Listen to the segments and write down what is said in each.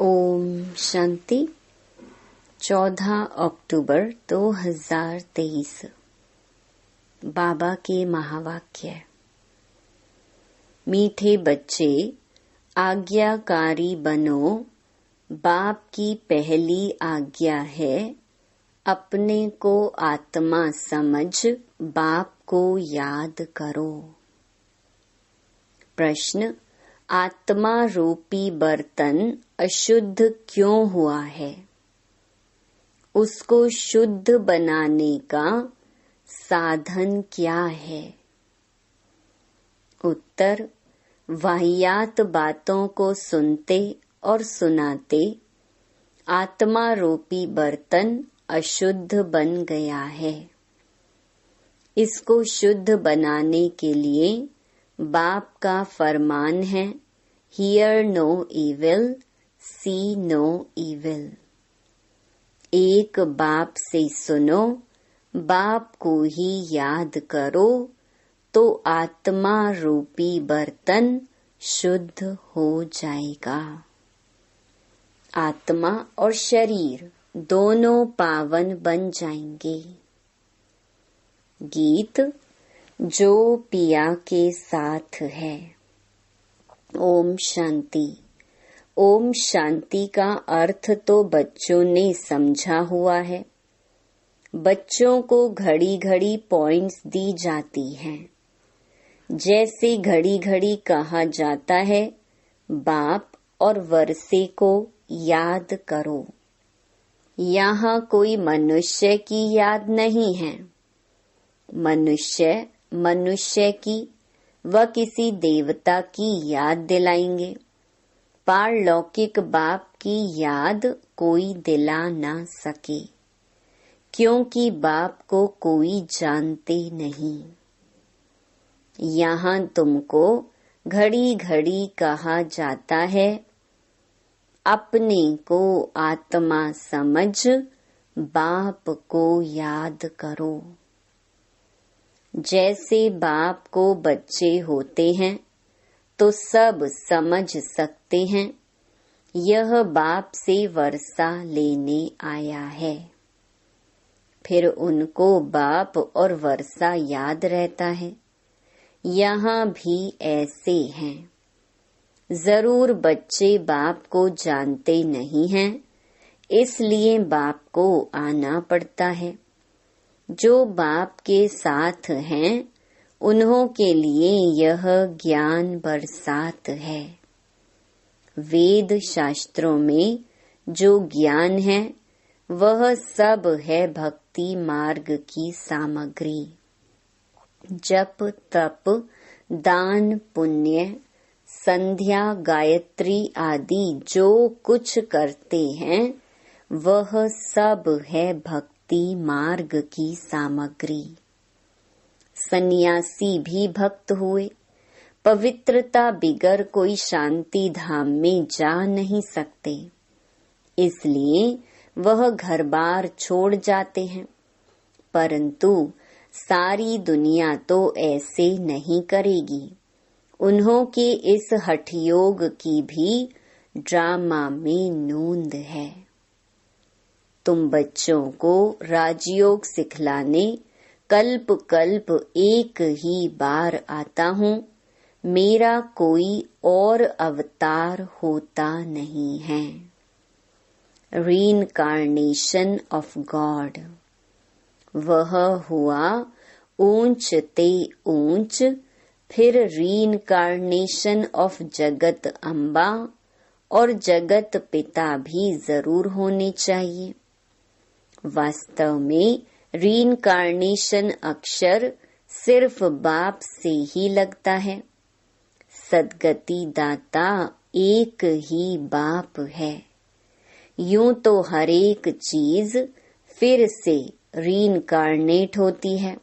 ओम शांति। 14 अक्टूबर 2023। बाबा के महावाक्य। मीठे बच्चे, आज्ञाकारी बनो। बाप की पहली आज्ञा है अपने को आत्मा समझ बाप को याद करो। प्रश्न, आत्मा रूपी बर्तन अशुद्ध क्यों हुआ है? उसको शुद्ध बनाने का साधन क्या है? उत्तर, वाहियात बातों को सुनते और सुनाते आत्मा रूपी बर्तन अशुद्ध बन गया है। इसको शुद्ध बनाने के लिए बाप का फरमान है, hear no evil, see no evil. एक बाप से सुनो, बाप को ही याद करो, तो आत्मा रूपी बर्तन शुद्ध हो जाएगा। आत्मा और शरीर दोनों पावन बन जाएंगे। गीत जो पिया के साथ है। ओम शांति। ओम शांति का अर्थ तो बच्चों ने समझा हुआ है। बच्चों को घड़ी घड़ी पॉइंट्स दी जाती हैं। जैसे घड़ी घड़ी कहा जाता है, बाप और वर्षे को याद करो। यहाँ कोई मनुष्य की याद नहीं है। मनुष्य की व किसी देवता की याद दिलाएंगे। पारलौकिक बाप की याद कोई दिला ना सके, क्योंकि बाप को कोई जानते नहीं। यहाँ तुमको घड़ी घड़ी कहा जाता है, अपने को आत्मा समझ बाप को याद करो। जैसे बाप को बच्चे होते हैं तो सब समझ सकते हैं, यह बाप से वर्षा लेने आया है। फिर उनको बाप और वर्षा याद रहता है। यहाँ भी ऐसे हैं। जरूर बच्चे बाप को जानते नहीं हैं, इसलिए बाप को आना पड़ता है। जो बाप के साथ हैं, उन्हों के लिए यह ज्ञान बरसात है। वेद शास्त्रों में जो ज्ञान है, वह सब है भक्ति मार्ग की सामग्री। जप तप दान पुण्य संध्या गायत्री आदि जो कुछ करते हैं, वह सब है भक्ति मार्ग की सामग्री। सन्यासी भी भक्त हुए। पवित्रता बिगर कोई शांति धाम में जा नहीं सकते, इसलिए वह घर बार छोड़ जाते हैं। परंतु सारी दुनिया तो ऐसे नहीं करेगी। उन्हों के इस हठयोग की भी ड्रामा में नोंद है। तुम बच्चों को राजयोग सिखलाने कल्प कल्प एक ही बार आता हूँ। मेरा कोई और अवतार होता नहीं है। Reincarnation of God. वह हुआ ऊंच ते ऊंच, फिर रीइंकार्नेशन ऑफ जगत अम्बा और जगत पिता भी जरूर होने चाहिए। वास्तव में रीइंकार्नेशन अक्षर सिर्फ बाप से ही लगता है। सद्गति दाता एक ही बाप है। यूं तो हर एक चीज फिर से रीइंकार्नेट होती है।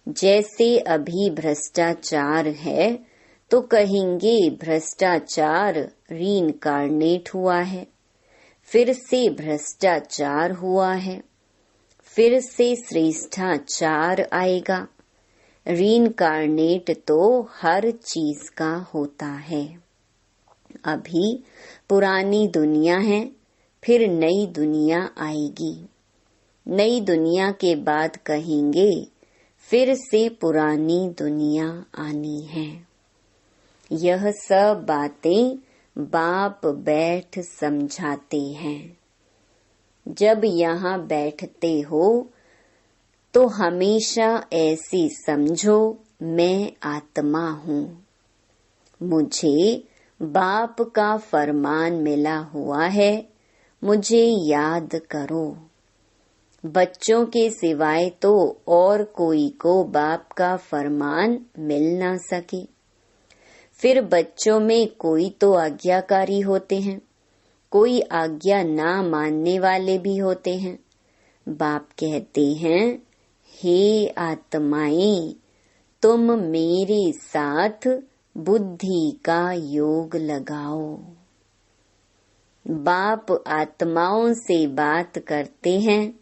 जैसे अभी भ्रष्टाचार है तो कहेंगे भ्रष्टाचार रीइंकार्नेट हुआ है, फिर से भ्रष्टाचार हुआ है, फिर से श्रेष्ठाचार आएगा। रीइंकार्नेट तो हर चीज का होता है। अभी पुरानी दुनिया है, फिर नई दुनिया आएगी। नई दुनिया के बाद कहेंगे फिर से पुरानी दुनिया आनी है। यह सब बातें बाप बैठ समझाते हैं। जब यहाँ बैठते हो तो हमेशा ऐसे समझो मैं आत्मा हूँ। मुझे बाप का फरमान मिला हुआ है, मुझे याद करो। बच्चों के सिवाय तो और कोई को बाप का फरमान मिल ना सके। फिर बच्चों में कोई तो आज्ञाकारी होते हैं, कोई आज्ञा ना मानने वाले भी होते हैं। बाप कहते हैं, हे आत्माएं, तुम मेरे साथ बुद्धि का योग लगाओ। बाप आत्माओं से बात करते हैं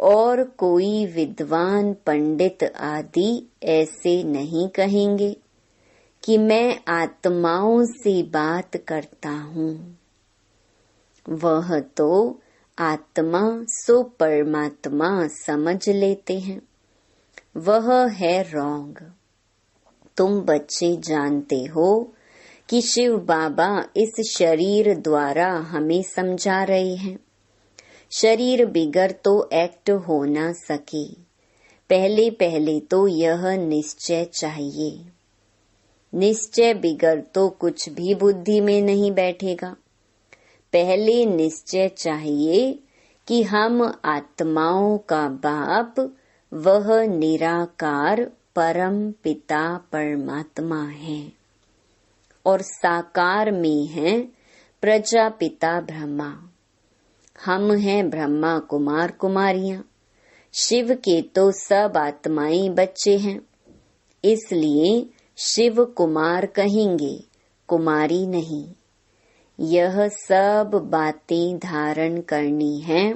और कोई विद्वान पंडित आदि ऐसे नहीं कहेंगे कि मैं आत्माओं से बात करता हूँ। वह तो आत्मा सो परमात्मा समझ लेते हैं। वह है रॉन्ग। तुम बच्चे जानते हो कि शिव बाबा इस शरीर द्वारा हमें समझा रहे हैं। शरीर बिगर तो एक्ट हो ना सके। पहले पहले तो यह निश्चय चाहिए। निश्चय बिगर तो कुछ भी बुद्धि में नहीं बैठेगा। पहले निश्चय चाहिए कि हम आत्माओं का बाप वह निराकार परम पिता परमात्मा है और साकार में है प्रजापिता ब्रह्मा। हम हैं ब्रह्मा कुमार कुमारियां। शिव के तो सब आत्माएं बच्चे हैं, इसलिए शिव कुमार कहेंगे, कुमारी नहीं। यह सब बातें धारण करनी है।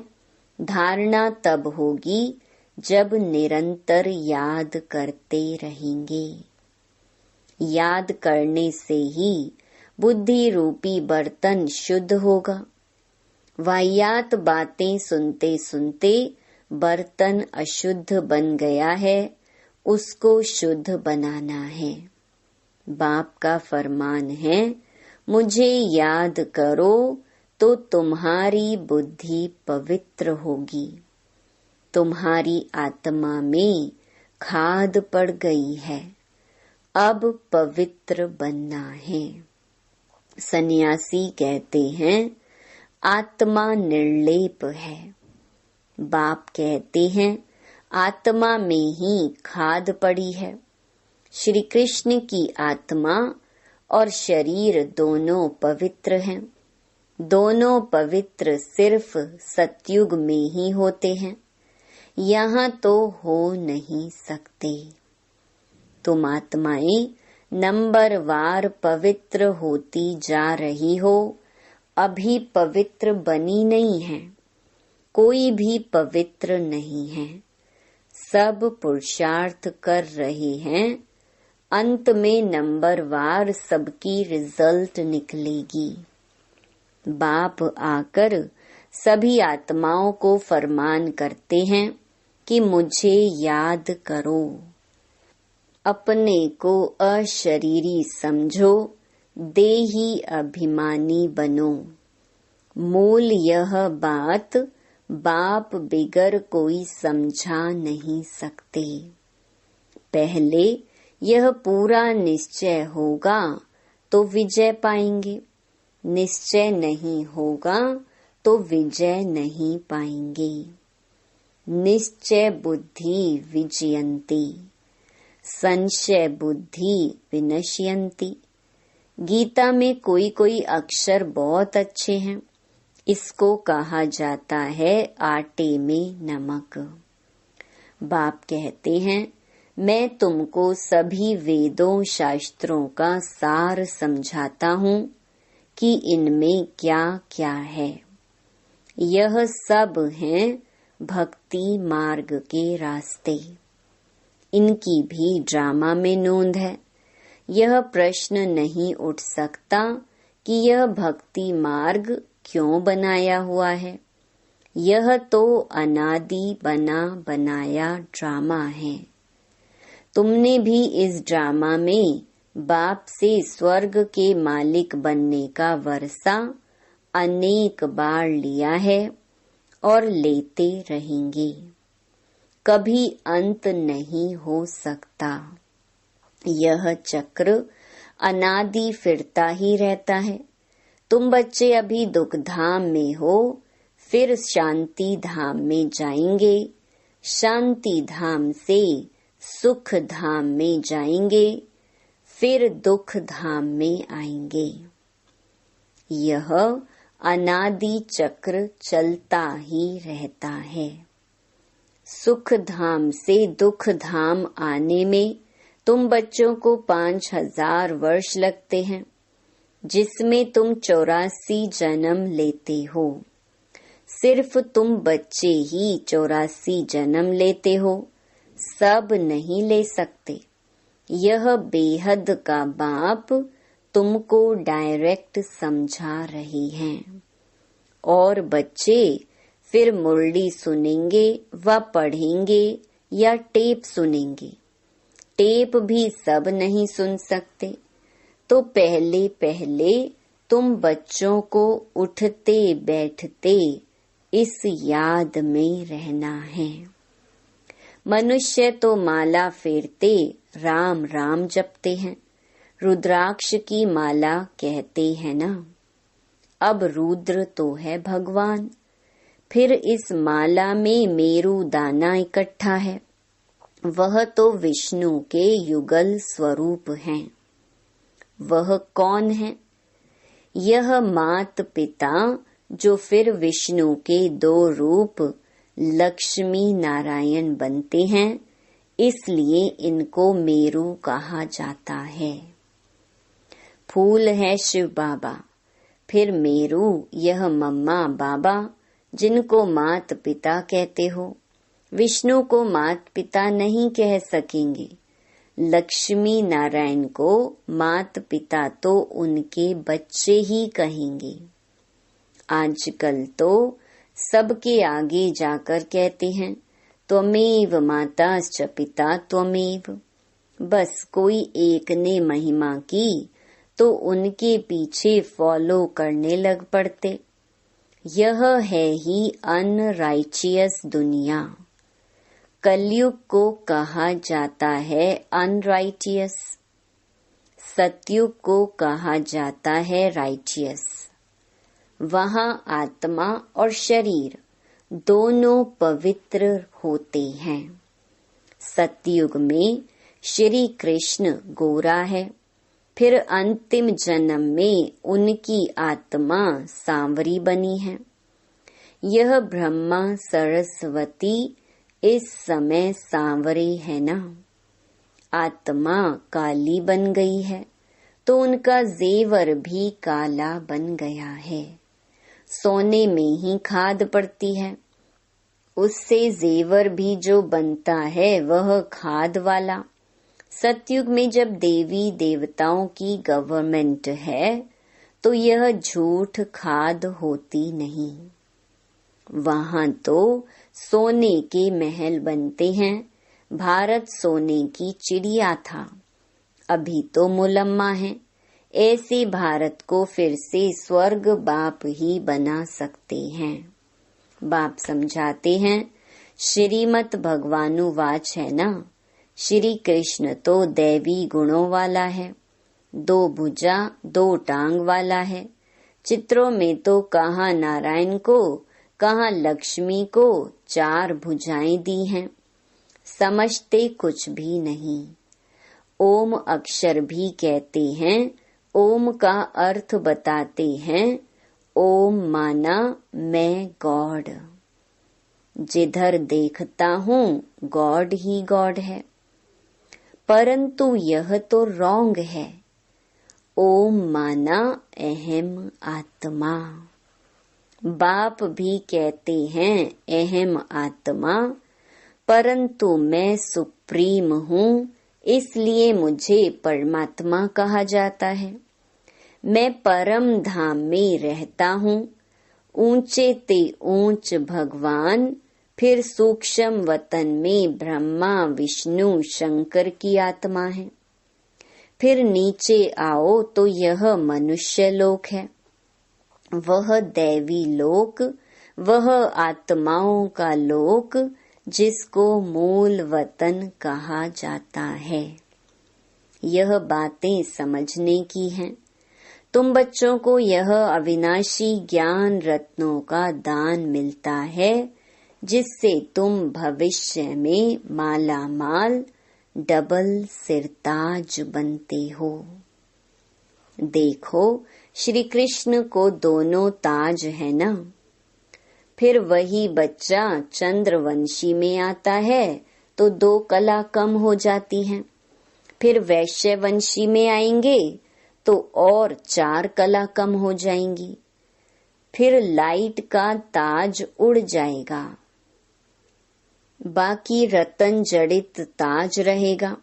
धारणा तब होगी जब निरंतर याद करते रहेंगे। याद करने से ही बुद्धि रूपी बर्तन शुद्ध होगा। वाहियात बातें सुनते सुनते बर्तन अशुद्ध बन गया है, उसको शुद्ध बनाना है। बाप का फरमान है, मुझे याद करो तो तुम्हारी बुद्धि पवित्र होगी। तुम्हारी आत्मा में खाद पड़ गई है, अब पवित्र बनना है। सन्यासी कहते हैं आत्मा निर्लेप है। बाप कहते हैं आत्मा में ही खाद पड़ी है। श्री कृष्ण की आत्मा और शरीर दोनों पवित्र हैं। दोनों पवित्र सिर्फ सतयुग में ही होते हैं, यहाँ तो हो नहीं सकते। तुम आत्माएं नंबरवार पवित्र होती जा रही हो, अभी पवित्र बनी नहीं है। कोई भी पवित्र नहीं है। सब पुरुषार्थ कर रहे हैं। अंत में नंबरवार सबकी रिजल्ट निकलेगी। बाप आकर सभी आत्माओं को फरमान करते हैं कि मुझे याद करो। अपने को अशरीरी समझो, देही अभिमानी बनो। मूल यह बात बाप बिगर कोई समझा नहीं सकते। पहले यह पूरा निश्चय होगा तो विजय पाएंगे। निश्चय नहीं होगा तो विजय नहीं पाएंगे। निश्चय बुद्धि विजयन्ति, संशय बुद्धि विनश्यन्ति। गीता में कोई कोई अक्षर बहुत अच्छे हैं। इसको कहा जाता है आटे में नमक। बाप कहते हैं मैं तुमको सभी वेदों शास्त्रों का सार समझाता हूँ कि इनमें क्या क्या है। यह सब हैं भक्ति मार्ग के रास्ते। इनकी भी ड्रामा में नोंद है। यह प्रश्न नहीं उठ सकता कि यह भक्ति मार्ग क्यों बनाया हुआ है। यह तो अनादि बना बनाया ड्रामा है। तुमने भी इस ड्रामा में बाप से स्वर्ग के मालिक बनने का वर्षा अनेक बार लिया है और लेते रहेंगे। कभी अंत नहीं हो सकता। यह चक्र अनादि फिरता ही रहता है। तुम बच्चे अभी दुख धाम में हो, फिर शांति धाम में जाएंगे, शांति धाम से सुख धाम में जाएंगे, फिर दुख धाम में आएंगे। यह अनादि चक्र चलता ही रहता है। सुख धाम से दुख धाम आने में तुम बच्चों को 5000 वर्ष लगते हैं, जिसमें तुम 84 जन्म लेते हो। सिर्फ तुम बच्चे ही 84 जन्म लेते हो, सब नहीं ले सकते। यह बेहद का बाप तुमको डायरेक्ट समझा रही हैं। और बच्चे फिर मुरली सुनेंगे व पढ़ेंगे या टेप सुनेंगे। टेप भी सब नहीं सुन सकते, तो पहले पहले तुम बच्चों को उठते बैठते इस याद में रहना है। मनुष्य तो माला फेरते राम राम जपते हैं, रुद्राक्ष की माला कहते हैं ना। अब रुद्र तो है भगवान। फिर इस माला में मेरू दाना इकट्ठा है, वह तो विष्णु के युगल स्वरूप हैं। वह कौन है? यह मात पिता जो फिर विष्णु के 2 रूप लक्ष्मी नारायण बनते हैं, इसलिए इनको मेरू कहा जाता है। फूल है शिव बाबा, फिर मेरू यह मम्मा बाबा जिनको मात पिता कहते हो। विष्णु को मात पिता नहीं कह सकेंगे, लक्ष्मी नारायण को मात पिता तो उनके बच्चे ही कहेंगे। आजकल तो सबके आगे जाकर कहते हैं त्वमेव माताश्च पिता त्वमेव। बस कोई एक ने महिमा की तो उनके पीछे फॉलो करने लग पड़ते। यह है ही अनराइचियस दुनिया। कलयुग को कहा जाता है अनराइटियस, सतयुग को कहा जाता है राइटियस। वहाँ आत्मा और शरीर दोनों पवित्र होते हैं। सतयुग में श्री कृष्ण गोरा है, फिर अंतिम जन्म में उनकी आत्मा सांवरी बनी है। यह ब्रह्मा सरस्वती इस समय सांवरे है ना। आत्मा काली बन गई है तो उनका जेवर भी काला बन गया है। सोने में ही खाद पड़ती है, उससे जेवर भी जो बनता है वह खाद वाला। सतयुग में जब देवी देवताओं की गवर्नमेंट है तो यह झूठ खाद होती नहीं। वहाँ तो सोने के महल बनते हैं। भारत सोने की चिड़िया था, अभी तो मुलम्मा है। ऐसे भारत को फिर से स्वर्ग बाप ही बना सकते हैं। बाप समझाते हैं श्रीमत भगवानुवाच है ना। श्री कृष्ण तो दैवी गुणों वाला है, 2 भुजा 2 टांग वाला है। चित्रों में तो कहाँ नारायण को कहाँ लक्ष्मी को 4 भुजाएं दी हैं। समझते कुछ भी नहीं। ओम अक्षर भी कहते हैं, ओम का अर्थ बताते हैं। ओम माना मैं गॉड। जिधर देखता हूँ गॉड ही गॉड है, परंतु यह तो रॉन्ग है। ओम माना अहम आत्मा। बाप भी कहते हैं अहम आत्मा, परंतु मैं सुप्रीम हूँ, इसलिए मुझे परमात्मा कहा जाता है। मैं परम धाम में रहता हूँ। ऊंचे ते ऊंच भगवान, फिर सूक्ष्म वतन में ब्रह्मा विष्णु शंकर की आत्मा है। फिर नीचे आओ तो यह मनुष्य लोक है, वह दैवी लोक, वह आत्माओं का लोक जिसको मूल वतन कहा जाता है। यह बातें समझने की हैं। तुम बच्चों को यह अविनाशी ज्ञान रत्नों का दान मिलता है, जिससे तुम भविष्य में माला माल डबल सिरताज बनते हो। देखो, श्री कृष्ण को दोनों ताज है ना। फिर वही बच्चा चंद्रवंशी में आता है तो 2 कला कम हो जाती हैं। फिर वैश्यवंशी में आएंगे तो और 4 कला कम हो जाएंगी। फिर लाइट का ताज उड़ जाएगा, बाकी रतन जड़ित ताज रहेगा।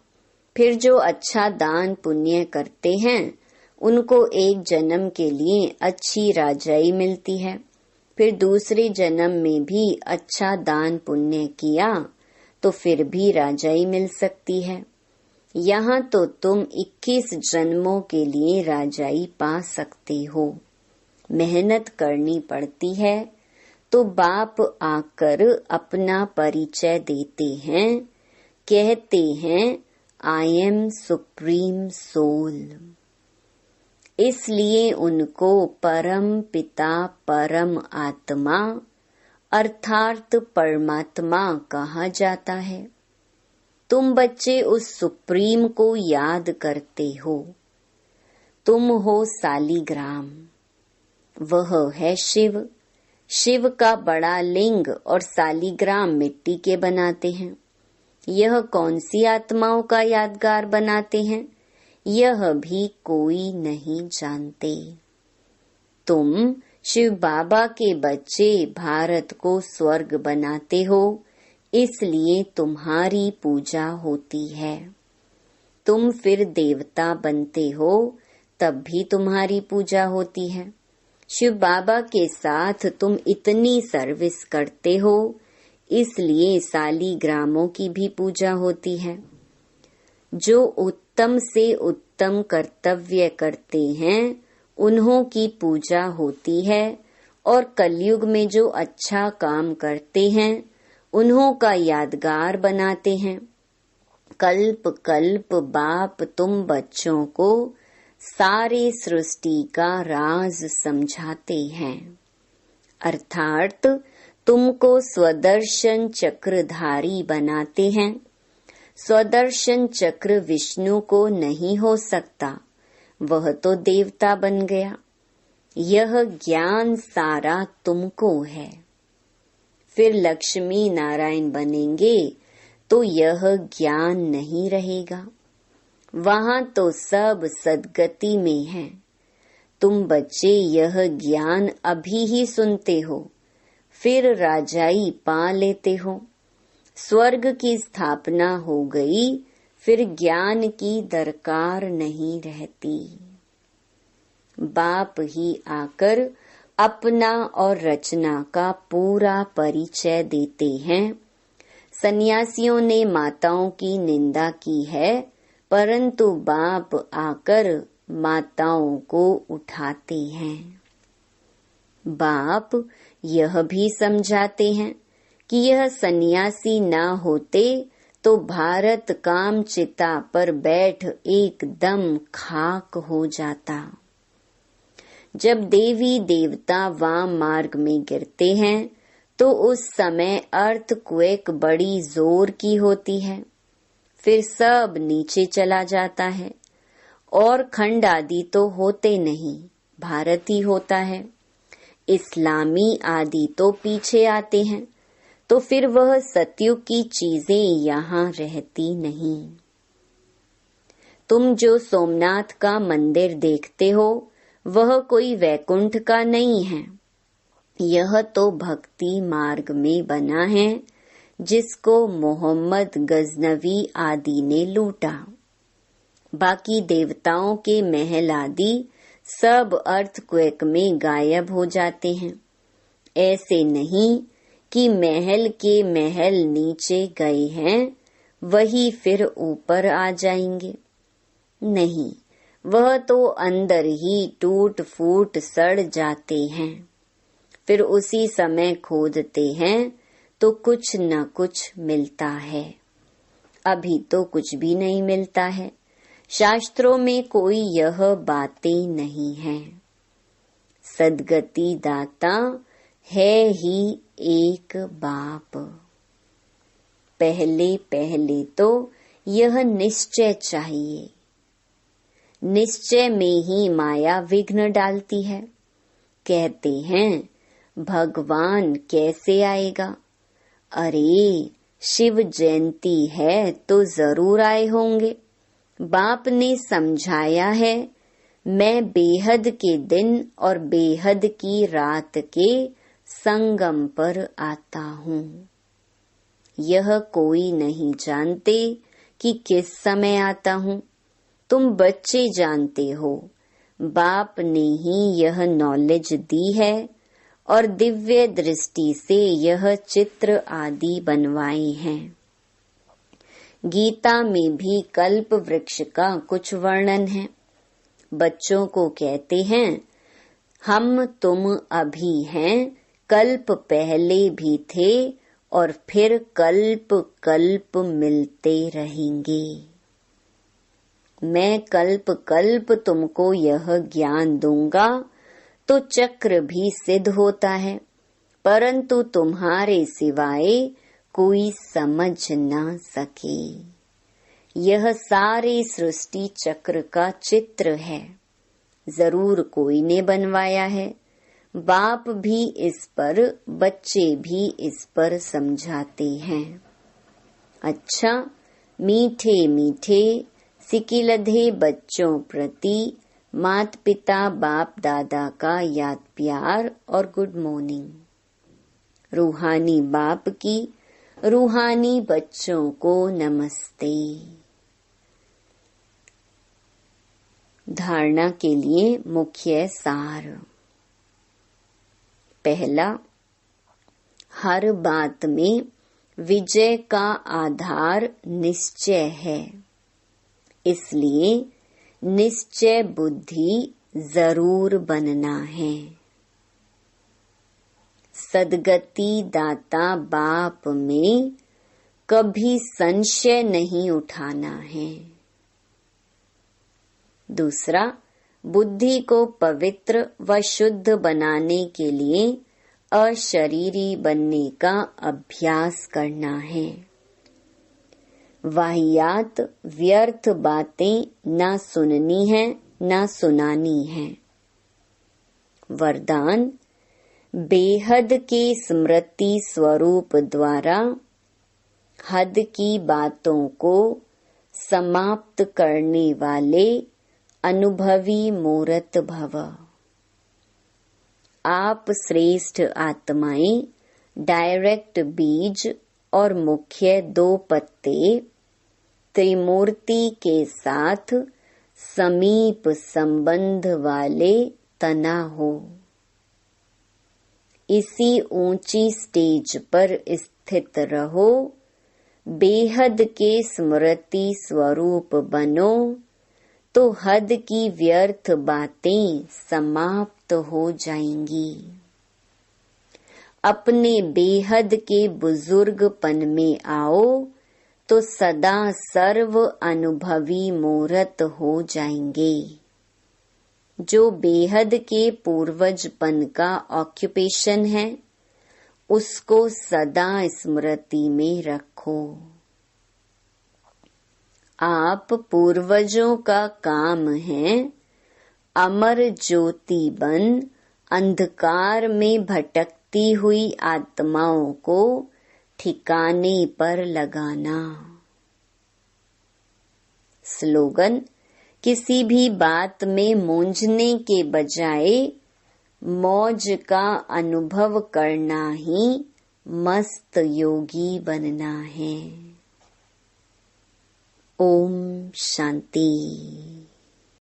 फिर जो अच्छा दान पुण्य करते हैं उनको एक जन्म के लिए अच्छी राजाई मिलती है। फिर दूसरे जन्म में भी अच्छा दान पुण्य किया तो फिर भी राजाई मिल सकती है। यहाँ तो तुम 21 जन्मों के लिए राजाई पा सकते हो। मेहनत करनी पड़ती है। तो बाप आकर अपना परिचय देते हैं, कहते हैं आई एम सुप्रीम सोल। इसलिए उनको परम पिता परम आत्मा अर्थात परमात्मा कहा जाता है। तुम बच्चे उस सुप्रीम को याद करते हो। तुम हो सालीग्राम, वह है शिव। शिव का बड़ा लिंग और सालीग्राम मिट्टी के बनाते हैं। यह कौन सी आत्माओं का यादगार बनाते हैं, यह भी कोई नहीं जानते। तुम शिव बाबा के बच्चे भारत को स्वर्ग बनाते हो, इसलिए तुम्हारी पूजा होती है। तुम फिर देवता बनते हो, तब भी तुम्हारी पूजा होती है। शिव बाबा के साथ तुम इतनी सर्विस करते हो, इसलिए सालीग्रामों की भी पूजा होती है। जो उत्तम से उत्तम कर्तव्य करते हैं उन्हों की पूजा होती है, और कलयुग में जो अच्छा काम करते हैं उन्हों का यादगार बनाते हैं। कल्प कल्प बाप तुम बच्चों को सारे सृष्टि का राज समझाते हैं, अर्थात तुमको स्वदर्शन चक्रधारी बनाते हैं। स्वदर्शन चक्र विष्णु को नहीं हो सकता, वह तो देवता बन गया। यह ज्ञान सारा तुमको है। फिर लक्ष्मी नारायण बनेंगे तो यह ज्ञान नहीं रहेगा। वहाँ तो सब सद्गति में है। तुम बच्चे यह ज्ञान अभी ही सुनते हो, फिर राजाई पा लेते हो। स्वर्ग की स्थापना हो गई, फिर ज्ञान की दरकार नहीं रहती। बाप ही आकर अपना और रचना का पूरा परिचय देते हैं। सन्यासियों ने माताओं की निंदा की है, परंतु बाप आकर माताओं को उठाते हैं। बाप यह भी समझाते हैं कि यह सन्यासी ना होते तो भारत काम चिता पर बैठ एकदम खाक हो जाता। जब देवी देवता वाम मार्ग में गिरते हैं तो उस समय अर्थक्वेक बड़ी जोर की होती है, फिर सब नीचे चला जाता है, और खंड आदि तो होते नहीं, भारत ही होता है। इस्लामी आदि तो पीछे आते हैं, तो फिर वह सतयुग की चीजें यहाँ रहती नहीं। तुम जो सोमनाथ का मंदिर देखते हो वह कोई वैकुंठ का नहीं है। यह तो भक्ति मार्ग में बना है, जिसको मोहम्मद गजनवी आदि ने लूटा। बाकी देवताओं के महल आदि सब अर्थक्वेक में गायब हो जाते हैं। ऐसे नहीं कि महल के महल नीचे गए हैं वही फिर ऊपर आ जाएंगे। नहीं, वह तो अंदर ही टूट फूट सड़ जाते हैं। फिर उसी समय खोदते हैं तो कुछ न कुछ मिलता है। अभी तो कुछ भी नहीं मिलता है। शास्त्रों में कोई यह बातें नहीं है। सद्गति दाता है ही एक बाप। पहले पहले तो यह निश्चय चाहिए। निश्चय में ही माया विघ्न डालती है। कहते हैं भगवान कैसे आएगा? अरे, शिव जयंती है तो जरूर आए होंगे। बाप ने समझाया है, मैं बेहद के दिन और बेहद की रात के संगम पर आता हूँ। यह कोई नहीं जानते कि किस समय आता हूँ। तुम बच्चे जानते हो। बाप ने ही यह नॉलेज दी है और दिव्य दृष्टि से यह चित्र आदि बनवाए हैं। गीता में भी कल्प वृक्ष का कुछ वर्णन है। बच्चों को कहते हैं, हम तुम अभी हैं, कल्प पहले भी थे और फिर कल्प कल्प मिलते रहेंगे। मैं कल्प कल्प तुमको यह ज्ञान दूंगा तो चक्र भी सिद्ध होता है, परंतु तुम्हारे सिवाय कोई समझ ना सके। यह सारे सृष्टि चक्र का चित्र है। जरूर कोई ने बनवाया है। बाप भी इस पर, बच्चे भी इस पर समझाते हैं। अच्छा, मीठे मीठे सिकिलधे बच्चों प्रति माता पिता बाप दादा का याद प्यार और गुड मॉर्निंग। रूहानी बाप की रूहानी बच्चों को नमस्ते। धारणा के लिए मुख्य सार। पहला, हर बात में विजय का आधार निश्चय है। इसलिए निश्चय बुद्धि जरूर बनना है। सद्गति दाता बाप में कभी संशय नहीं उठाना है। दूसरा, बुद्धि को पवित्र व शुद्ध बनाने के लिए अशरीरी बनने का अभ्यास करना है। वाहियात व्यर्थ बातें ना सुननी है ना सुनानी है। वरदान, बेहद के स्मृति स्वरूप द्वारा हद की बातों को समाप्त करने वाले अनुभवी मूर्त भव। आप श्रेष्ठ आत्माएं डायरेक्ट बीज और मुख्य 2 पत्ते त्रिमूर्ति के साथ समीप संबंध वाले तना हो। इसी ऊंची स्टेज पर स्थित रहो। बेहद के स्मृति स्वरूप बनो तो हद की व्यर्थ बातें समाप्त हो जाएंगी। अपने बेहद के बुजुर्गपन में आओ तो सदा सर्व अनुभवी मूर्त हो जाएंगे। जो बेहद के पूर्वजपन का ऑक्यूपेशन है उसको सदा स्मृति में रखो। आप पूर्वजों का काम है अमर ज्योति बन अंधकार में भटकती हुई आत्माओं को ठिकाने पर लगाना। स्लोगन, किसी भी बात में मूंझने के बजाय मौज का अनुभव करना ही मस्त योगी बनना है। ओम शांति।